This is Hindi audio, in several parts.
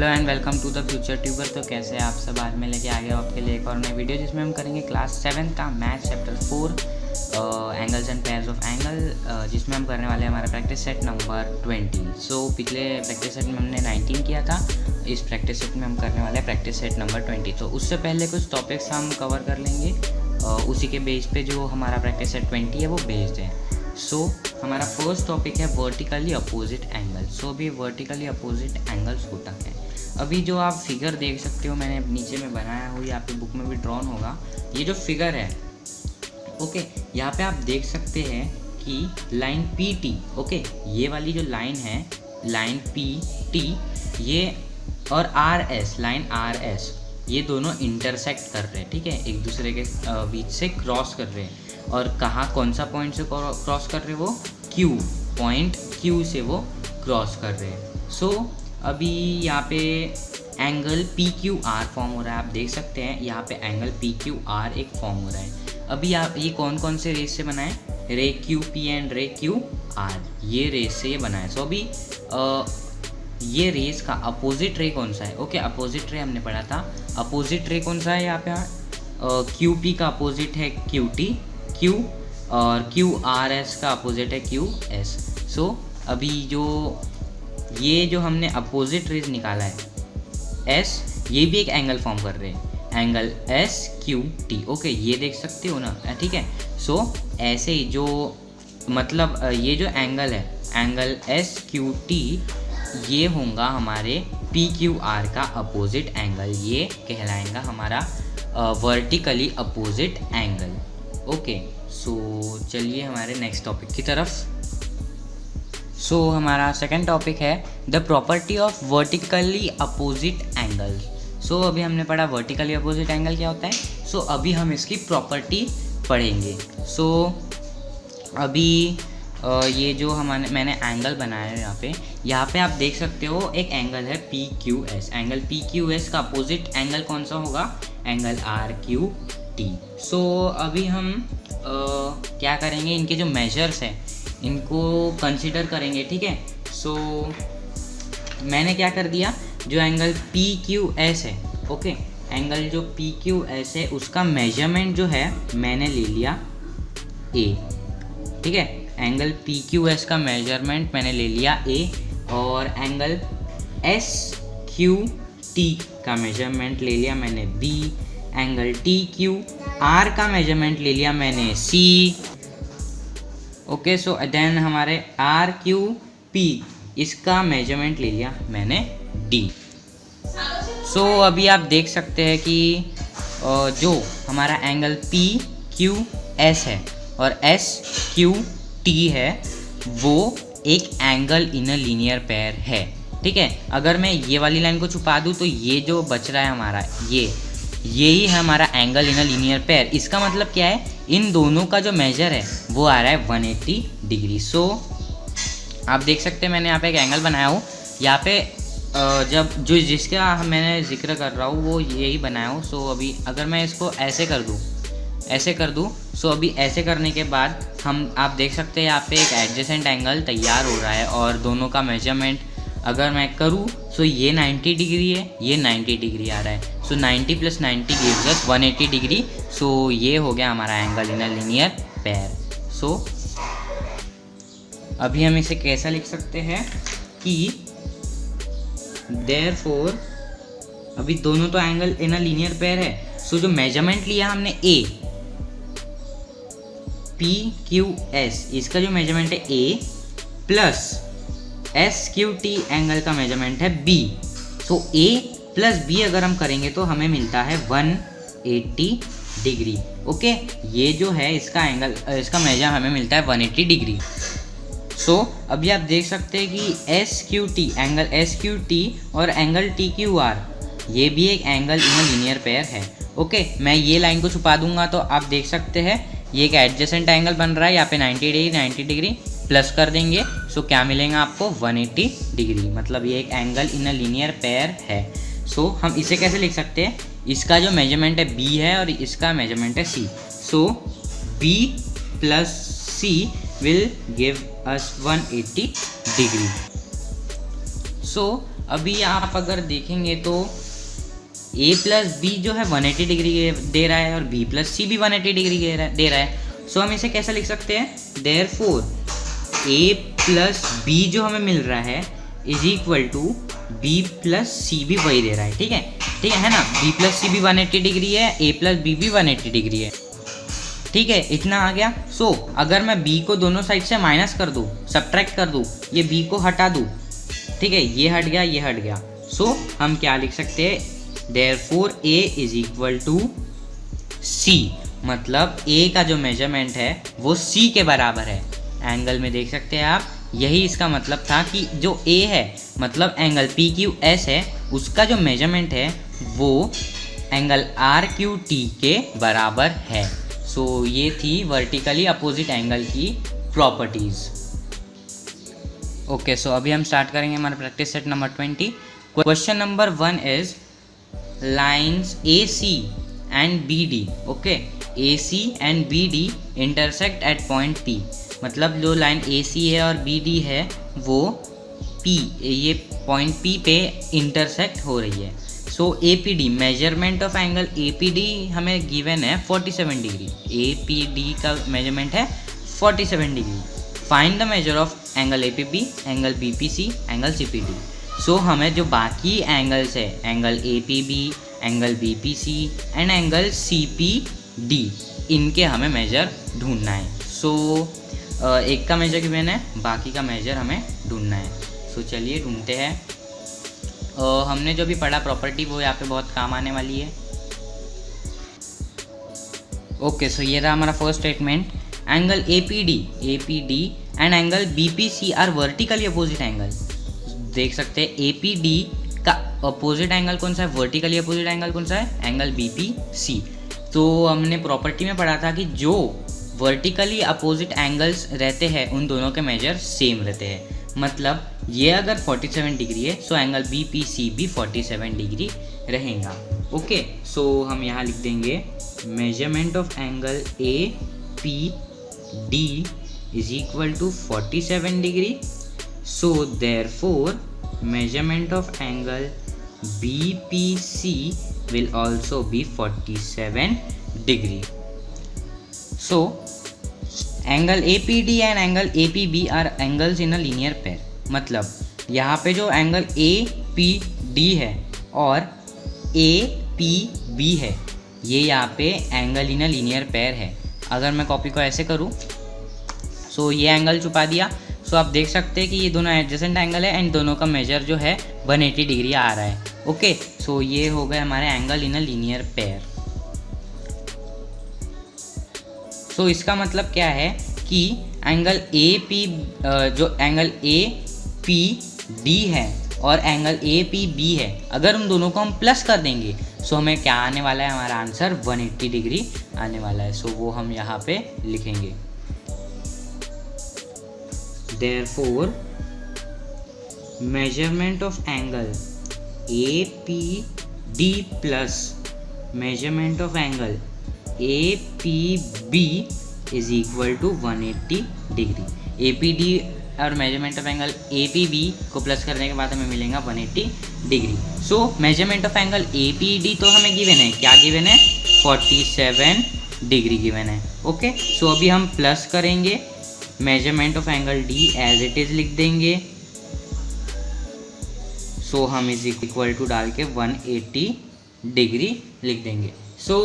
Hello and welcome to the future tuber. तो कैसे आप सब, आज मैं लेके आ गया हूँ आपके लिए एक और नई वीडियो जिसमें हम करेंगे क्लास 7 का math chapter 4 angles and pairs of angle, जिसमें हम करने वाले हैं हमारा प्रैक्टिस सेट नंबर 20। सो पिछले प्रैक्टिस सेट में हमने 19 किया था, इस प्रैक्टिस सेट में हम करने वाले हैं प्रैक्टिस सेट नंबर 20। तो उससे पहले कुछ टॉपिक्स हम कवर कर लेंगे, उसी के बेस पे जो हमारा प्रैक्टिस सेट 20 है वो बेस्ड है। सो हमारा फर्स्ट टॉपिक है वर्टिकली अपोजिट एंगल। सो अभी वर्टिकली अपोजिट एंगल्स होता है, अभी जो आप फिगर देख सकते हो मैंने नीचे में बनाया हुआ, ये आपकी बुक में भी ड्रॉन होगा। ये जो फिगर है ओके, यहाँ पे आप देख सकते हैं कि लाइन पी टी, ओके, ये वाली जो लाइन है लाइन पी टी, ये और R S, line R S, ये दोनों इंटरसेक्ट कर रहे हैं, ठीक है, एक दूसरे के बीच से क्रॉस कर रहे हैं। और कहाँ, कौन सा पॉइंट से क्रॉस कर रहे हैं वो, क्यू पॉइंट, क्यू से वो क्रॉस कर रहे हैं। सो अभी यहाँ पे angle P Q are form हो रहा है, आप देख सकते हैं यहाँ पे एंगल पी क्यू आर एक फॉर्म हो रहा है। अभी आप ये कौन कौन से रेस से बना है, रे क्यू पी एंड रे क्यू आर, ये रेस से ये बना है। सो अभी ये रेस का अपोजिट रे कौन सा है, ओके, अपोजिट रे हमने पढ़ा था, अपोजिट रे कौन सा है यहाँ पे, क्यू पी का अपोजिट है क्यू टी, क्यू, और क्यू आर एस का अपोजिट है क्यू एस। सो अभी ये जो हमने अपोजिट रेज निकाला है एस, ये भी एक एंगल फॉर्म कर रहे हैं, angle S Q T, okay, ये देख सकते हो ना, ठीक है। सो ऐसे ही जो मतलब ये जो एंगल है एंगल एस क्यू टी, ये होगा हमारे पी क्यू आर का अपोजिट एंगल, ये कहलाएगा हमारा vertically opposite angle, okay. So चलिए हमारे नेक्स्ट टॉपिक की तरफ। सो हमारा सेकंड टॉपिक है the property of vertically opposite angle. So अभी हमने पढ़ा वर्टिकली अपोजिट एंगल क्या होता है। सो अभी हम इसकी प्रॉपर्टी पढ़ेंगे। सो अभी ये जो मैंने एंगल बनाया है यहाँ पे आप देख सकते हो एक एंगल है P Q S, angle P Q S का अपोजिट एंगल कौन सा होगा, एंगल आर क्यू टी। सो अभी हम क्या करेंगे, इनके जो मेजर्स हैं इनको कंसिडर करेंगे, ठीक है। सो मैंने क्या कर दिया, जो एंगल पी क्यू एस है, ओके, एंगल जो पी क्यू एस है उसका मेजरमेंट जो है मैंने ले लिया ए, ठीक है, एंगल पी क्यू एस का मेजरमेंट मैंने ले लिया ए, और एंगल एस क्यू टी का मेजरमेंट ले लिया मैंने B, angle T Q R का मेजरमेंट ले लिया मैंने सी, ओके। सो देन हमारे आर क्यू पी, इसका मेजरमेंट ले लिया मैंने डी। सो अभी आप देख सकते हैं कि जो हमारा एंगल पी क्यू एस है और एस क्यू टी है वो एक angle in a linear pair है, ठीक है। अगर मैं ये वाली लाइन को छुपा दूँ तो ये जो बच रहा है हमारा यही है हमारा angle in a linear pair. इसका मतलब क्या है, इन दोनों का जो मेजर है वो आ रहा है 180 डिग्री। सो आप देख सकते हैं मैंने यहाँ पे एक एंगल बनाया हूँ, यहाँ पे जब जो जिसका मैंने जिक्र कर रहा हूँ वो यही बनाया हूँ। सो अभी अगर मैं इसको ऐसे कर दूँ, सो अभी ऐसे करने के बाद आप देख सकते हैं यहाँ पे एक एडजेसेंट एंगल तैयार हो रहा है, और दोनों का मेजरमेंट अगर मैं करूँ सो ये 90 डिग्री है, ये 90 डिग्री आ रहा है। सो 90 + 90 गिव्स अस 180 डिग्री। सो ये हो गया हमारा angle in a linear pair. So अभी हम इसे कैसा लिख सकते हैं कि देयरफॉर, अभी दोनों तो angle in a linear pair है। सो जो मेजरमेंट लिया हमने ए पी क्यू एस, इसका जो मेजरमेंट है A plus S Q T angle का मेजरमेंट है B. So A plus B अगर हम करेंगे तो हमें मिलता है 180 डिग्री, ओके। ये जो है इसका एंगल, इसका मेजर हमें मिलता है 180 डिग्री। सो अभी आप देख सकते हैं कि S Q T, angle S Q T और एंगल टी क्यू आर, ये भी एक angle in a linear pair है, ओके। मैं ये लाइन को छुपा दूंगा तो आप देख सकते हैं ये एक एडजेसेंट एंगल बन रहा है, यहाँ पे 90 डिग्री प्लस कर देंगे। सो क्या मिलेगा आपको, 180 डिग्री, मतलब ये एक angle in a linear pair है। सो हम इसे कैसे लिख सकते हैं, इसका जो मेजरमेंट है बी है और इसका मेजरमेंट है C. So B plus C will give us 180 degree. So अभी आप अगर देखेंगे तो a प्लस बी जो है 180 डिग्री दे रहा है और b प्लस सी भी 180 डिग्री दे रहा है। सो हम इसे कैसे लिख सकते हैं, देयरफॉर a प्लस बी जो हमें मिल रहा है is equal to b plus C भी वही दे रहा है। ठीक है ना, b प्लस सी भी 180 डिग्री है, a प्लस बी भी 180 डिग्री है। ठीक है, इतना आ गया। सो अगर मैं b को दोनों साइड से माइनस कर दूँ, सब्ट्रैक्ट कर दूँ, ये b को हटा दूँ, ठीक है, ये हट गया, ये हट गया। सो हम क्या लिख सकते हैं, therefore a is equal to c, मतलब a का जो मेजरमेंट है वो c के बराबर है। एंगल में देख सकते हैं आप, यही इसका मतलब था कि जो a है मतलब एंगल PQS है, उसका जो मेजरमेंट है वो एंगल RQT के बराबर है। सो ये थी वर्टिकली अपोजिट एंगल की प्रॉपर्टीज़। ओके, सो अभी हम स्टार्ट करेंगे हमारा practice set number 20। Question number 1 is lines AC and BD। Okay, AC and BD intersect at point P, मतलब जो लाइन AC है और BD है वो P, ये पॉइंट P पे इंटरसेक्ट हो रही है। सो APD, measurement of angle APD हमें गिवन है 47 डिग्री। APD का मेजरमेंट है 47 degree. Find the measure of angle APB, angle BPC, angle CPD। सो हमें जो बाकी एंगल्स है, angle APB, angle BPC and angle CPD, इनके हमें मेजर ढूंढना है। सो एक का मेजर गिवन है, बाकी का मेजर हमें ढूंढना है। सो चलिए ढूंढते हैं। हमने जो भी पढ़ा प्रॉपर्टी वो यहाँ पे बहुत काम आने वाली है। ओके, सो ये रहा हमारा first statement, angle APD and angle BPC are vertically opposite angle. देख सकते हैं APD का अपोजिट एंगल कौन सा है, वर्टिकली अपोजिट एंगल कौन सा है, एंगल BPC। तो हमने प्रॉपर्टी में पढ़ा था कि जो वर्टिकली अपोजिट एंगल्स रहते हैं उन दोनों के मेजर सेम रहते हैं। मतलब ये अगर 47 डिग्री है सो एंगल BPC भी 47 डिग्री रहेगा। ओके, सो हम यहाँ लिख देंगे measurement of angle APD is equal to 47 degree. So therefore measurement of angle BPC will also be 47 degree. So angle APD and angle APB are angles in a linear pair। मतलब यहाँ पे जो एंगल APD है और APB है ये यहाँ पे angle in a linear pair है। अगर मैं कॉपी को ऐसे करूँ सो ये एंगल छुपा दिया। सो आप देख सकते हैं कि ये दोनों एडजेसेंट एंगल है एंड दोनों का मेजर जो है 180 डिग्री आ रहा है। ओके, सो ये हो गए हमारे angle in a linear pair. So इसका मतलब क्या है कि एंगल जो एंगल APD है और एंगल APB है, अगर उन दोनों को हम प्लस कर देंगे सो हमें क्या आने वाला है, हमारा आंसर 180 डिग्री आने वाला है। सो वो हम यहाँ पे लिखेंगे। Therefore, measurement of angle APD plus measurement of angle APB is equal to 180 degree. APD और मेजरमेंट ऑफ एंगल APB को प्लस करने के बाद हमें मिलेगा 180 degree. So measurement of angle APD तो हमें गिवन है, क्या गिवन है, 47 डिग्री गिवन है। ओके, सो अभी हम प्लस करेंगे, measurement of angle D as it is लिख देंगे। सो हम इज इक्वल टू डाल के 180 डिग्री लिख देंगे। सो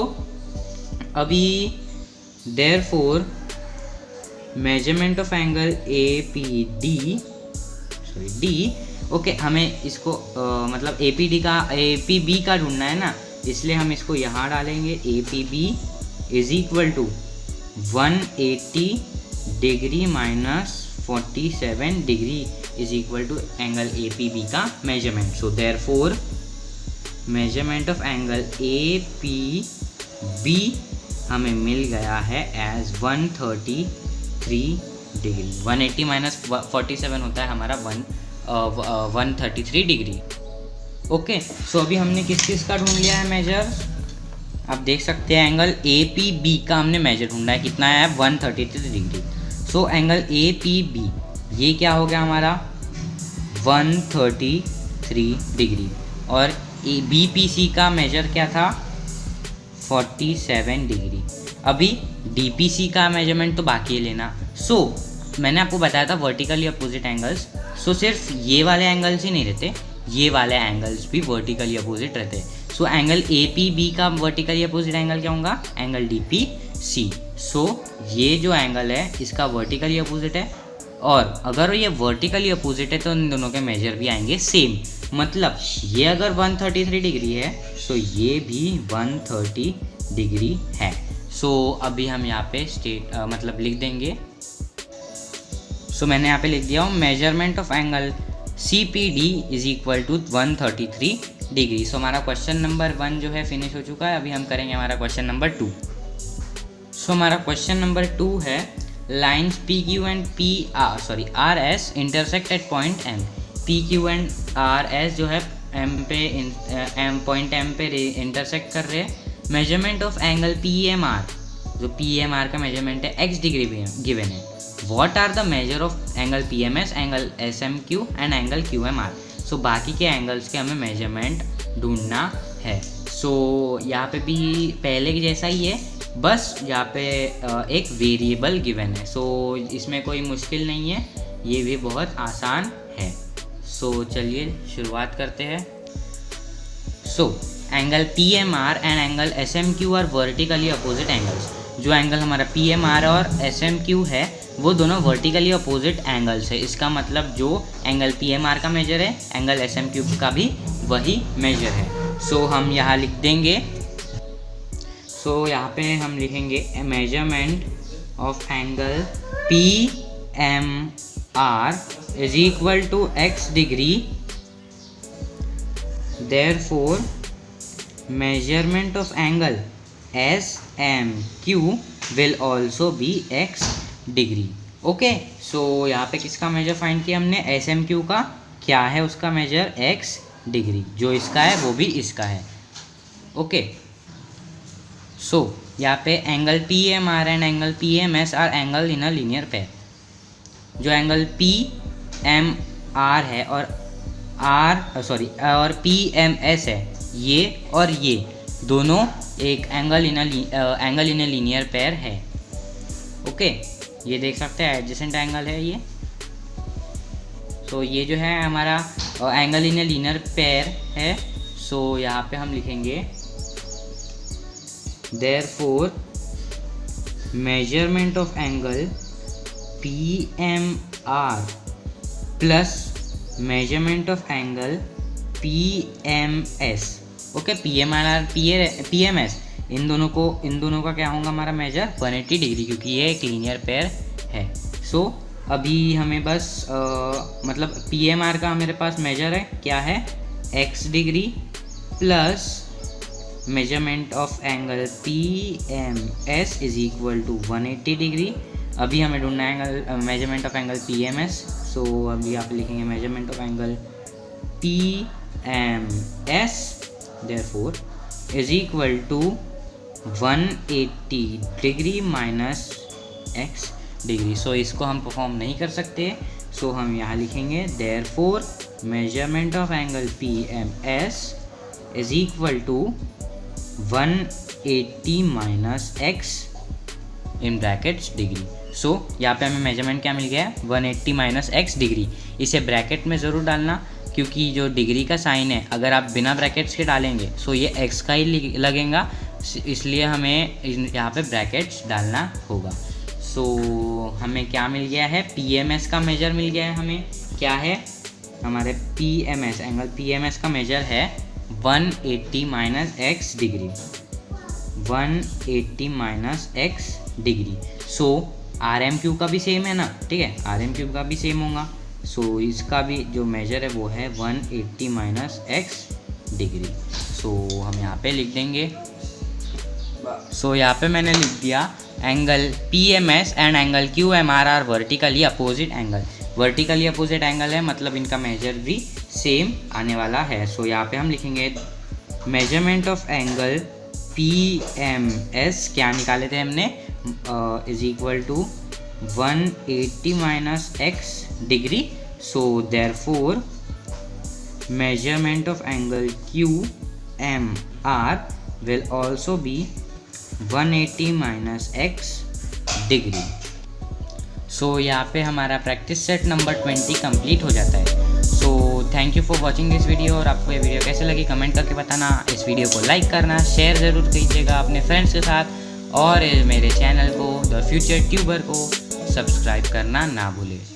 अभी therefore measurement of angle APD D, okay, हमें इसको मतलब APB का ढूंढना है ना, इसलिए हम इसको यहाँ डालेंगे। APB is equal to 180 degree minus 47 degree is equal to angle APB का measurement. So therefore measurement of angle APB हमें मिल गया है एज 133 डिग्री। 180 माइनस 47 होता है हमारा 133 डिग्री। ओके, सो अभी हमने किस का ढूंढ लिया है मेजर, आप देख सकते हैं एंगल APB का हमने मेजर ढूंढा है, कितना है 133 डिग्री। सो एंगल APB ये क्या हो गया हमारा 133 डिग्री और BPC का मेजर क्या था 47 डिग्री। अभी DPC का मेजरमेंट तो बाकी है लेना। मैंने आपको बताया था वर्टिकली अपोजिट एंगल्स। सिर्फ ये वाले एंगल्स ही नहीं रहते, ये वाले एंगल्स भी वर्टिकली अपोजिट रहते हैं। एंगल APB का वर्टिकली अपोजिट एंगल क्या होगा, एंगल DPC। ये जो एंगल है इसका वर्टिकली अपोजिट है, और अगर ये वर्टिकली अपोजिट है तो इन दोनों के मेजर भी आएंगे सेम। मतलब ये अगर 133 डिग्री है तो ये भी 130 डिग्री है। अभी हम यहाँ पे मतलब लिख देंगे। मैंने यहाँ पे लिख दिया हूँ measurement of angle CPD is equal to 133 degree. हमारा क्वेश्चन नंबर 1 जो है फिनिश हो चुका है। अभी हम करेंगे हमारा क्वेश्चन नंबर 2। हमारा क्वेश्चन नंबर 2 है lines PQ and RS intersect at point M। PQ and RS जो है पॉइंट M पे इंटरसेक्ट कर रहे हैं। मेजरमेंट ऑफ एंगल PMR, जो PMR का मेजरमेंट है x डिग्री गिवन है। What are the measure of angle PMS, angle SMQ and angle QMR। बाकी के एंगल्स के हमें मेजरमेंट ढूंढना है। यहाँ पे भी पहले के जैसा ही है, बस यहाँ पे एक वेरिएबल गिवन है। इसमें कोई मुश्किल नहीं है, ये भी बहुत आसान है। चलिए शुरुआत करते हैं। Angle PMR and angle SMQ are vertically opposite angles. जो एंगल हमारा PMR और SMQ है वो दोनों वर्टिकली अपोजिट एंगल्स है। इसका मतलब जो एंगल PMR का मेजर है एंगल SMQ का भी वही मेजर है। हम यहाँ लिख देंगे। यहाँ पे हम लिखेंगे measurement of angle PMR is equal to x degree, therefore measurement of angle SMQ will also be x degree. Okay, यहाँ पे किसका मेजर फाइंड किया हमने, SMQ का। क्या है उसका मेजर, x डिग्री। जो इसका है वो भी इसका है। ओके, यहाँ पे angle PMR and angle PMS R angle in a linear pair. जो एंगल PMR है और PMS है, ये और ये दोनों एक angle in a linear pair है। ओके, ये देख सकते हैं एडजेसेंट एंगल है ये। ये जो है हमारा angle in a linear pair है। यहाँ पे हम लिखेंगे therefore measurement of angle PMR plus measurement of angle PMS। Okay, PMR और PMS इन दोनों का क्या होगा हमारा मेजर 180 डिग्री, क्योंकि ये एक लीनियर पेयर है। अभी हमें बस मतलब PMR का मेरे पास मेजर है, क्या है, x degree plus measurement of angle PMS is equal to 180 degree. अभी हमें ढूंढना है मेजरमेंट ऑफ एंगल PMS। अभी आप लिखेंगे measurement of angle PMS therefore is equal to 180 degree minus x degree. इसको हम परफॉर्म नहीं कर सकते, हम यहाँ लिखेंगे therefore measurement of angle PMS is equal to 180 minus x in brackets degree. यहाँ पे हमें मेजरमेंट क्या मिल गया है, 180 माइनस x डिग्री। इसे ब्रैकेट में ज़रूर डालना, क्योंकि जो डिग्री का साइन है अगर आप बिना ब्रैकेट्स के डालेंगे ये x का ही लगेगा, इसलिए हमें यहाँ पे ब्रैकेट्स डालना होगा। हमें क्या मिल गया है, PMS का मेजर मिल गया है। हमें क्या है, हमारे PMS एंगल PMS का मेजर है 180 minus x degree, 180 minus x degree. RMQ का भी सेम है ना, ठीक है, RMQ का भी सेम होगा। इसका भी जो मेजर है वो है 180 माइनस x डिग्री। हम यहाँ पे लिख देंगे। यहाँ पे मैंने लिख दिया angle PMS and angle QMR are vertically opposite angle. Vertically opposite angle है मतलब इनका मेजर भी सेम आने वाला है। यहाँ पे हम लिखेंगे मेजरमेंट ऑफ एंगल PMS क्या निकाले थे हमने, is equal to 180 minus x degree. Therefore measurement of angle QMR will also be 180 minus x degree. So यहाँ पे हमारा प्रैक्टिस सेट नंबर 20 कंप्लीट हो जाता है। So thank you for watching this video, और आपको ये वीडियो कैसे लगी कमेंट करके बताना। इस वीडियो को लाइक करना, शेयर ज़रूर कीजिएगा अपने फ्रेंड्स के साथ, और मेरे चैनल को द फ्यूचर ट्यूबर को सब्सक्राइब करना ना भूलें।